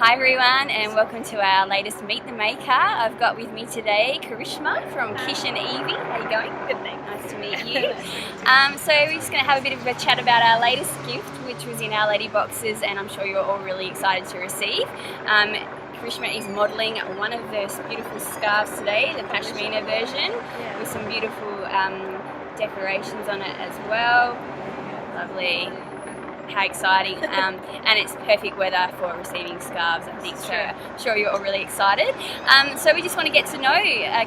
Hi everyone, and welcome to our latest Meet the Maker. I've got with me today Karishma from Kish Evie. How are you going? Good, thanks. Nice to meet you. So we're just going to have a bit of a chat about our latest gift, which was in our Letty boxes, and I'm sure you're all really excited to receive. Karishma is modelling one of those beautiful scarves today, the Pashmina version, with some beautiful decorations on it as well. Lovely. How exciting, and it's perfect weather for receiving scarves, I think, so I'm sure you're all really excited. So we just want to get to know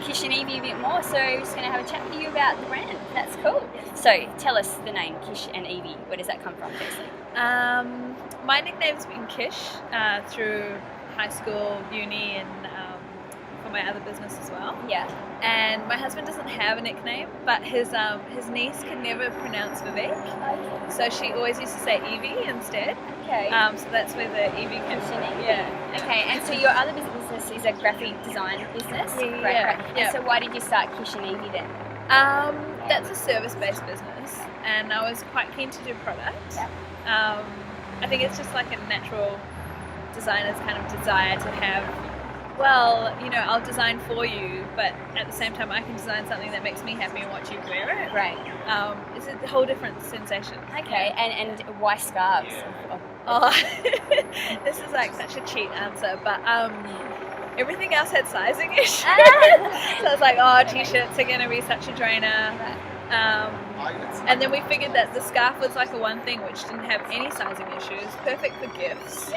Kish and Evie a bit more, so we're just going to have a chat with you about the brand. That's cool. So tell us the name Kish and Evie. Where does that come from, firstly? My nickname's been Kish through high school, uni, and for my other business as well. Yeah. And my husband doesn't have a nickname, but his niece can never pronounce Vivek. Okay. So she always used to say Evie instead. Okay. So that's where the Evie comes from. Yeah. Okay, and so your other business is a graphic design business? Great. And so why did you start Kish and Evie then? That's a service-based business, and I was quite keen to do product. Yeah. I think it's just like a natural designer's kind of desire to have, well, you know, I'll design for you, but at the same time I can design something that makes me happy and watch you wear it. Right. It's a whole different sensation. Okay, and why scarves? Oh, this is like such a cheat answer, but everything else had sizing issues. So I was like, t-shirts are going to be such a drainer. And then we figured that the scarf was like a one thing which didn't have any sizing issues, perfect for gifts,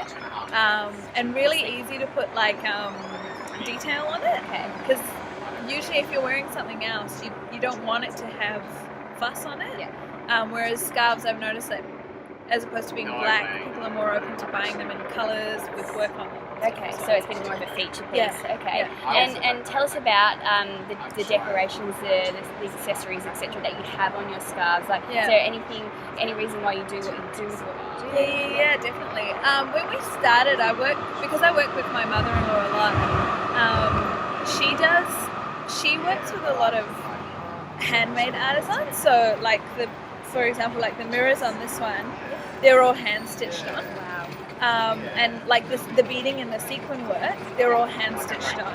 and really easy to put like detail on it. Because usually if you're wearing something else, you don't want it to have fuss on it. Whereas scarves, I've noticed that as opposed to being black, people are more open to buying them in colours with work on them. Okay, so it's been more of a feature piece. Yeah. Okay, and tell us about the decorations, these accessories, etc. that you have on your scarves. Like, is there any reason why you do what you do with what you do? Yeah, definitely. When we started, because I work with my mother-in-law a lot. She works with a lot of handmade artisans. So, like for example, like the mirrors on this one, they're all hand stitched on. And like the beading and the sequin work, they're all hand stitched on.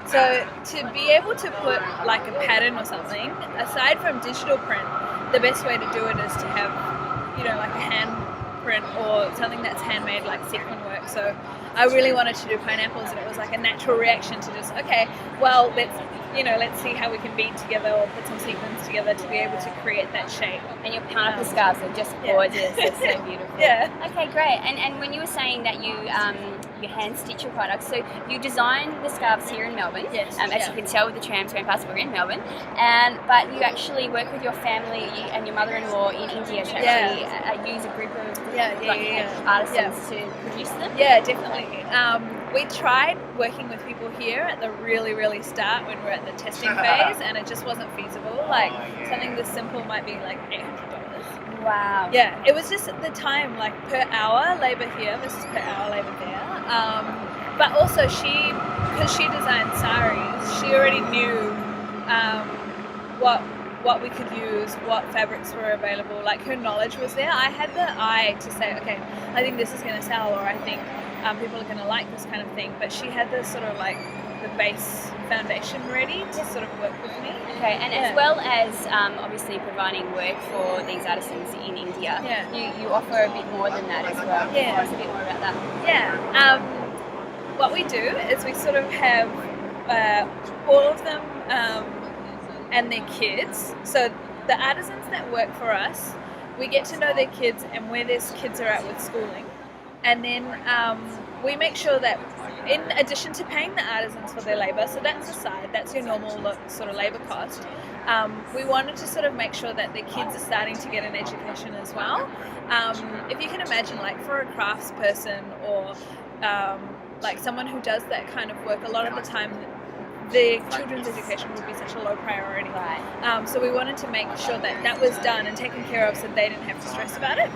So to be able to put like a pattern or something, aside from digital print, the best way to do it is to have, you know, like a hand print or something that's handmade, like sequin work. So I really wanted to do pineapples, and it was like a natural reaction to just, let's see how we can bead together or put some sequins together to be able to create that shape. And your pineapple scarves are just gorgeous. They're so beautiful. Yeah. Okay, great. And when you were saying that you hand stitch your products, so you design the scarves here in Melbourne. Yes. As you can tell with the tram pass, we're in Melbourne. But you actually work with your family and your mother-in-law in India to actually use a group of artisans to produce them. Yeah, definitely. We tried working with people here at the really, really start when we're at the testing phase, and it just wasn't feasible. Like something this simple might be like $800. Wow. Yeah, it was just at the time, like per hour labor here versus per hour labor there. But also because she designed saris, she already knew what we could use, what fabrics were available. Like her knowledge was there. I had the eye to say, okay, I think this is going to sell, or I think people are going to like this kind of thing. But she had the sort of like the base foundation ready to sort of work with me. Okay, and as well as obviously providing work for these artisans in India, you offer a bit more than that as well. Yeah. Tell us a bit more about that. Yeah. What we do is we sort of have all of them and their kids. So the artisans that work for us, we get to know their kids and where their kids are at with schooling. And then we make sure that in addition to paying the artisans for their labour, so that's aside, that's your normal sort of labour cost, we wanted to sort of make sure that the kids are starting to get an education as well. If you can imagine, like for a crafts person or like someone who does that kind of work, a lot of the time the children's education would be such a low priority. Right. So we wanted to make sure that that was done and taken care of so they didn't have to stress about it.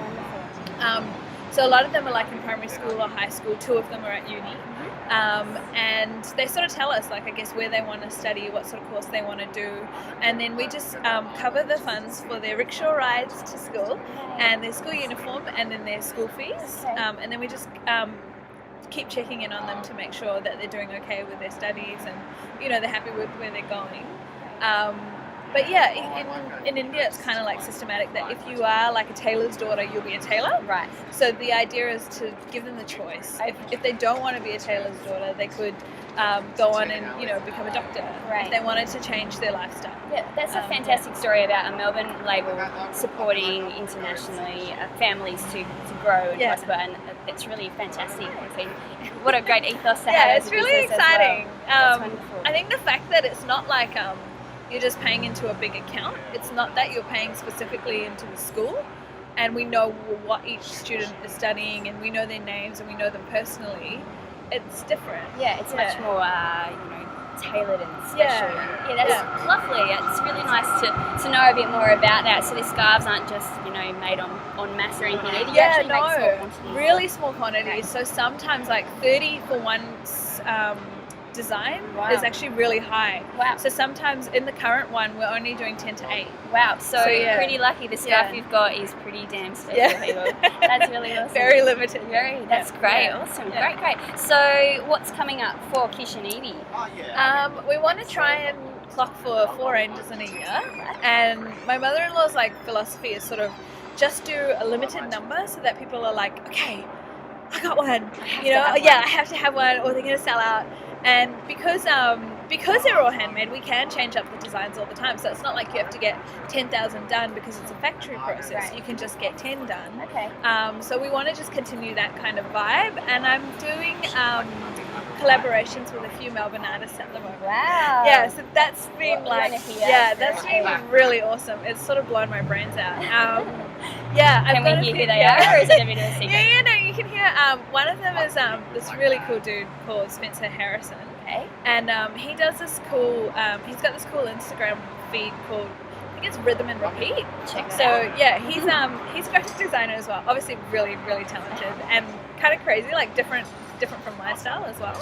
So a lot of them are like in primary school or high school. 2 of them are at uni. And they sort of tell us, like, I guess, where they want to study, what sort of course they want to do, and then we just cover the funds for their rickshaw rides to school and their school uniform and then their school fees, and then we just keep checking in on them to make sure that they're doing okay with their studies and, you know, they're happy with where they're going. But yeah, in India it's kind of like systematic that if you are like a tailor's daughter, you'll be a tailor. Right. So the idea is to give them the choice. If they don't want to be a tailor's daughter, they could go on and, you know, become a doctor. Right. If they wanted to change their lifestyle. Yeah, that's a fantastic story about a Melbourne label supporting internationally families to grow and prosper, and it's really fantastic. What a great ethos to have. Yeah, as it's a really business as exciting. well. That's wonderful. I think the fact that it's not like you're just paying into a big account. It's not that you're paying specifically into the school, and we know what each student is studying, and we know their names, and we know them personally. It's different. Yeah, it's much more, you know, tailored and special. Yeah, that's lovely. It's really nice to know a bit more about that. So the scarves aren't just, you know, made on mass or anything either. You actually make small quantities. Really small quantities. So sometimes like 30 for one design is actually really high. Wow. So sometimes in the current one we're only doing 10 to 8. Wow. So pretty lucky. The scarf you've got is pretty damn special, people. That's really awesome. Very limited. That's great. Awesome. Yeah. Great. So what's coming up for Kish and Evie? We want to try and clock for 4 ranges in a year, and my mother-in-law's like philosophy is sort of just do a limited number so that people are like, okay, I got one, you know, I have to have one or they're going to sell out. And because they're all handmade, we can change up the designs all the time. So it's not like you have to get 10,000 done because it's a factory process. Right. You can just get 10 done. Okay. So we want to just continue that kind of vibe. And I'm doing collaborations with a few Melbourne artists at the moment. Wow. Yeah, so that's been that's been really awesome. It's sort of blown my brains out. Can we hear who they are, or is it a bit of a secret? Yeah, no, you can hear. One of them is this really cool dude called Spencer Harrison. Okay. And he does this cool. He's got this cool Instagram feed called, I think it's Rhythm and Repeat. Check it out. So yeah, he's a graphic designer as well. Obviously, really, really talented and kind of crazy, like different from my style as well.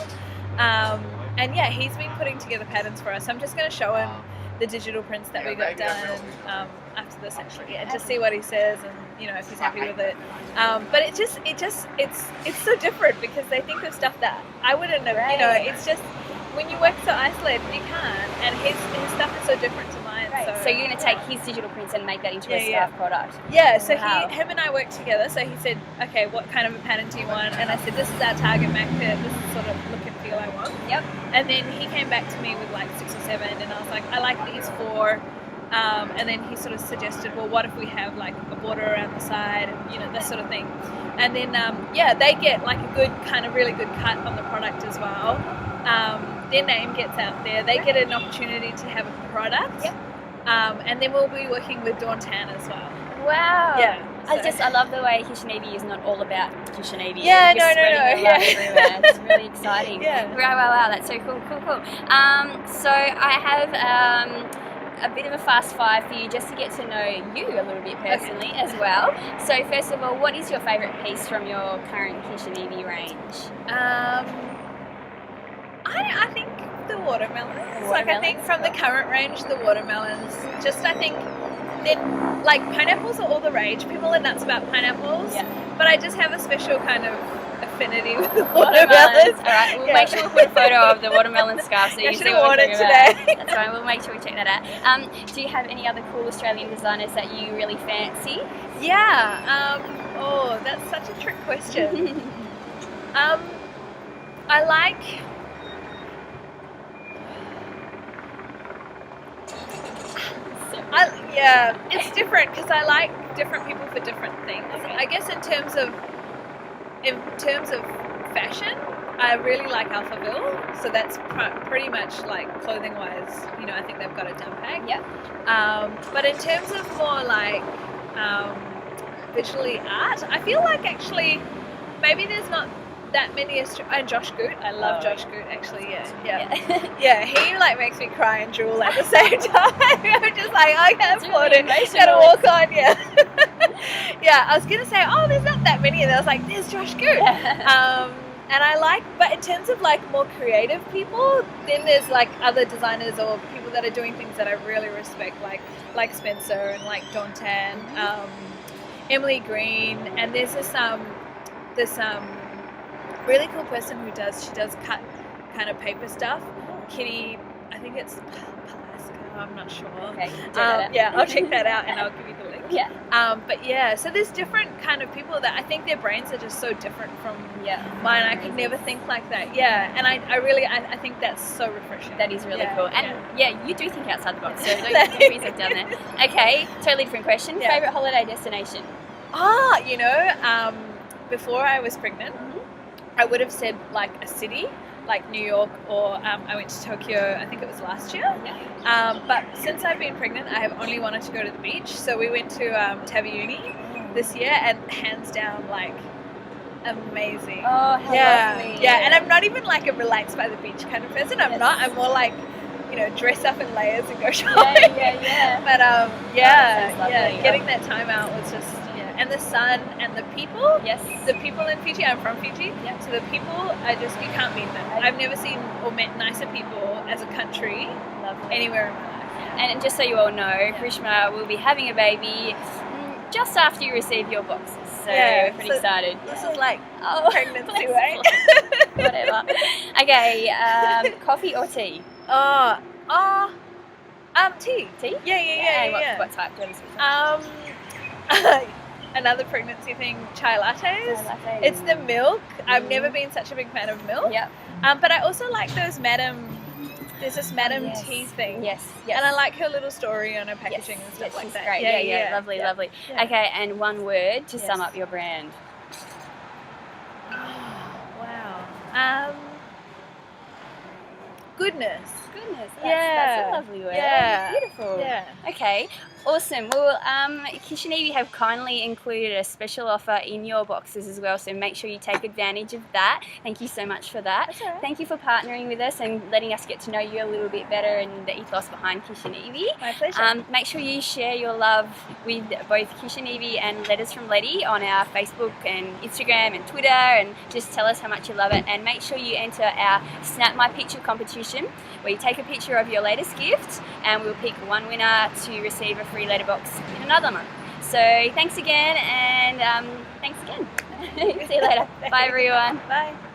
And yeah, he's been putting together patterns for us. So I'm just going to show him the digital prints that we got done after this actually, and just see what he says and, you know, if he's happy with it. But it's so different because they think of stuff that I wouldn't have. You know, it's just when you work so isolated, you can't. And his stuff is so different to mine. So you're going to take his digital prints and make that into a scarf product. Yeah. So him and I worked together. So he said, okay, what kind of a pattern do you want? And I said, this is our target market. This is sort of look and feel I want. Yep. And then he came back to me with like 6 or 7, and I was like, I like these 4. And then he sort of suggested, well, what if we have like a border around the side, and, you know, that sort of thing. And then they get like a good kind of really good cut on the product as well. Their name gets out there. They get an opportunity to have a product. Yep. And then we'll be working with Dawn Tan as well. Wow. Yeah. So. I love the way Kish and Evie is not all about Kish and Evie. Yeah, no. Everywhere. It's really exciting. Yeah. Wow. That's so cool. So I have a bit of a fast 5 for you just to get to know you a little bit personally as well. So first of all, what is your favourite piece from your current Kish and Evie range? I think the watermelons. Like, I think from the current range, the watermelons. Just, I think, then, like, pineapples are all the rage. People are nuts about pineapples. Yeah. But I just have a special kind of affinity with the watermelons. All right, we'll make sure we put a photo of the watermelon scarf so you can see what we're talking today. That's right, we'll make sure we check that out. Do you have any other cool Australian designers that you really fancy? Yeah. That's such a trick question. I like... it's different because I like different people for different things. Okay. I guess in terms of fashion, I really like Alphaville. So that's pretty much like clothing wise, you know, I think they've got a down peg. Yeah. But in terms of more like visually art, I feel like actually maybe there's not that many and Josh Goot. I love Josh Goot actually. Yeah. Yeah. He like makes me cry and drool at the same time. I'm just like, I can't afford it. emotional. Gotta walk on. Yeah. Yeah. I was gonna say, oh, there's not that many, and I was like, there's Josh Goot. And I like, but in terms of like more creative people, then there's like other designers or people that are doing things that I really respect, like Spencer and like Dontan, Emily Green, and there's this really cool person who does cut kind of paper stuff. Kitty, I think it's Palaska, I'm not sure. Okay, check that out. Yeah, I'll check that out and I'll give you the link. Yeah. But yeah, so there's different kind of people that I think their brains are just so different from mine. I could never think like that. Yeah, and I really think that's so refreshing. That is really cool. And you do think outside the box, so don't be yourself down there. Okay, totally different question. Favorite holiday destination? Before I was pregnant, I would have said like a city, like New York, or I went to Tokyo, I think it was last year. But since I've been pregnant, I have only wanted to go to the beach. So we went to Taviuni this year, and hands down, like, amazing. Oh, how lovely. Yeah, and I'm not even like a relaxed by the beach kind of person. I'm not. I'm more like, dress up in layers and go shopping. Yeah. But getting that time out was just. And the sun and the people. Yes. The people in Fiji. I'm from Fiji. Yep. So the people, you can't beat them. I've never seen or met nicer people as a country anywhere in my life. And just so you all know, Karishma will be having a baby just after you receive your boxes. So we're pretty excited. This is like pregnancy, right? Whatever. Okay, coffee or tea? Tea. Tea? Yeah. And what type? Do you want to Another pregnancy thing, chai lattes. Chai lattes. It's the milk. I've never been such a big fan of milk. Yep. But I also like those there's this Madam tea thing. Yes. And I like her little story on her packaging and stuff like that. Great. Yeah. Lovely. Yeah. Okay, and one word to sum up your brand. Wow. Goodness. That's a lovely word. Yeah. Beautiful. Yeah. Okay. Awesome. Well, Kish and Evie have kindly included a special offer in your boxes as well, so make sure you take advantage of that. Thank you so much for that. That's all right. Thank you for partnering with us and letting us get to know you a little bit better and the ethos behind Kish and Evie. My pleasure. Make sure you share your love with both Kish and Evie and Letters from Letty on our Facebook and Instagram and Twitter, and just tell us how much you love it. And make sure you enter our Snap My Picture competition, where you take a picture of your latest gift and we'll pick one winner to receive a free letterbox in another month. So thanks again, and thanks again. See you later. Bye everyone. Bye.